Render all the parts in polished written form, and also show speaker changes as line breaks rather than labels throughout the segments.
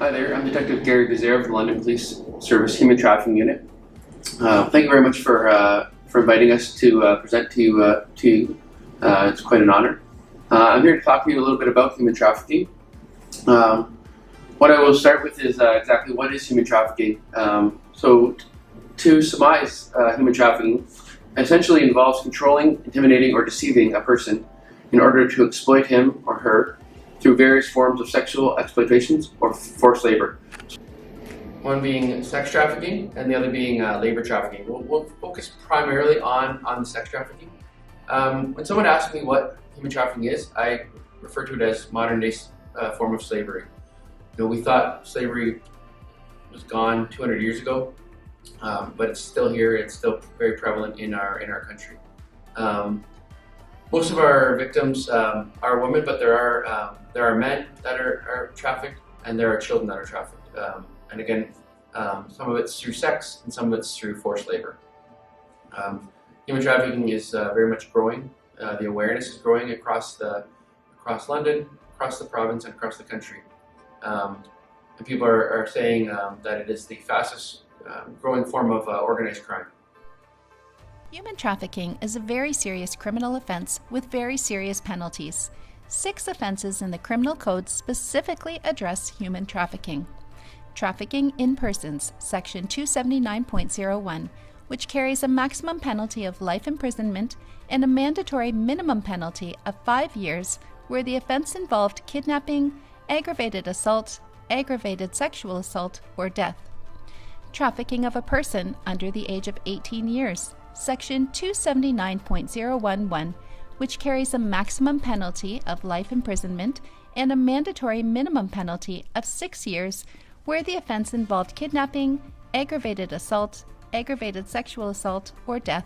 Hi there, I'm Detective Gary Gazer of the London Police Service Human Trafficking Unit. Thank you very much for inviting us to present to you. It's quite an honor. I'm here to talk to you a little bit about human trafficking. What I will start with is exactly what is human trafficking. So, to surmise, human trafficking essentially involves controlling, intimidating, or deceiving a person in order to exploit him or her through various forms of sexual exploitations or forced labor. One being sex trafficking and the other being labor trafficking. We'll focus primarily on the sex trafficking. When someone asks me what human trafficking is, I refer to it as modern day form of slavery. We thought slavery was gone 200 years ago, but it's still here. It's still very prevalent in our country. Most of our victims are women, but there are men that are trafficked, and there are children that are trafficked. And again, some of it's through sex, and some of it's through forced labor. Human trafficking is very much growing. The awareness is growing across London, across the province, and across the country. And people are saying that it is the fastest growing form of organized crime.
Human trafficking is a very serious criminal offense with very serious penalties. 6 offenses in the Criminal Code specifically address human trafficking. Trafficking in persons, Section 279.01, which carries a maximum penalty of life imprisonment and a mandatory minimum penalty of 5 years where the offense involved kidnapping, aggravated assault, aggravated sexual assault, or death. Trafficking of a person under the age of 18 years, Section 279.011, which carries a maximum penalty of life imprisonment and a mandatory minimum penalty of 6 years where the offense involved kidnapping, aggravated assault, aggravated sexual assault, or death.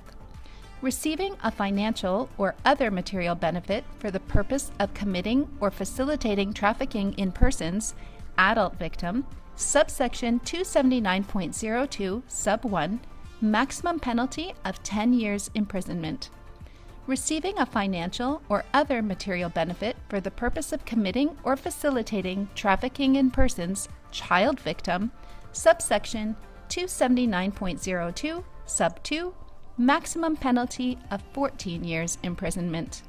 Receiving a financial or other material benefit for the purpose of committing or facilitating trafficking in persons, adult victim, subsection 279.02, sub 1, maximum penalty of 10 years imprisonment. Receiving a financial or other material benefit for the purpose of committing or facilitating trafficking in persons, child victim, subsection 279.02, sub 2, maximum penalty of 14 years imprisonment.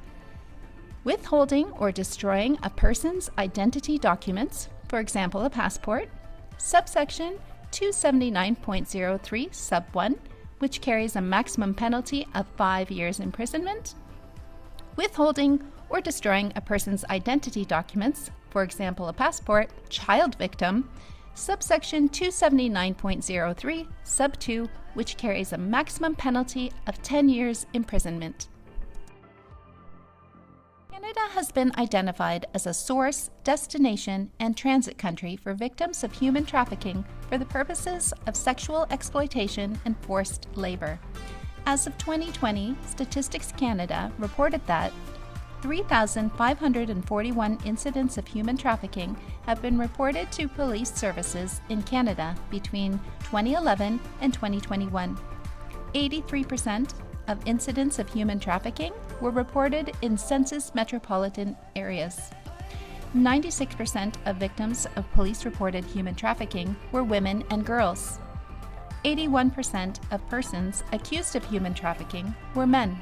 Withholding or destroying a person's identity documents, for example a passport, subsection 279.03 sub 1, which carries a maximum penalty of 5 years imprisonment. Withholding or destroying a person's identity documents, for example a passport, child victim, subsection 279.03 sub 2, which carries a maximum penalty of 10 years imprisonment. Canada has been identified as a source, destination, and transit country for victims of human trafficking for the purposes of sexual exploitation and forced labor. As of 2020, Statistics Canada reported that 3,541 incidents of human trafficking have been reported to police services in Canada between 2011 and 2021. 83% of incidents of human trafficking were reported in census metropolitan areas. 96% of victims of police-reported human trafficking were women and girls. 81% of persons accused of human trafficking were men.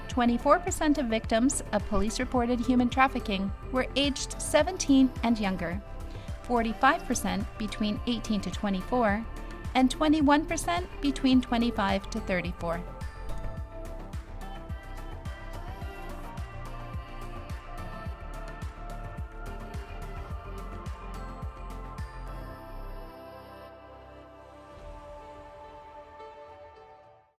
24% of victims of police-reported human trafficking were aged 17 and younger, 45% between 18 to 24, and 21% between 25 to 34.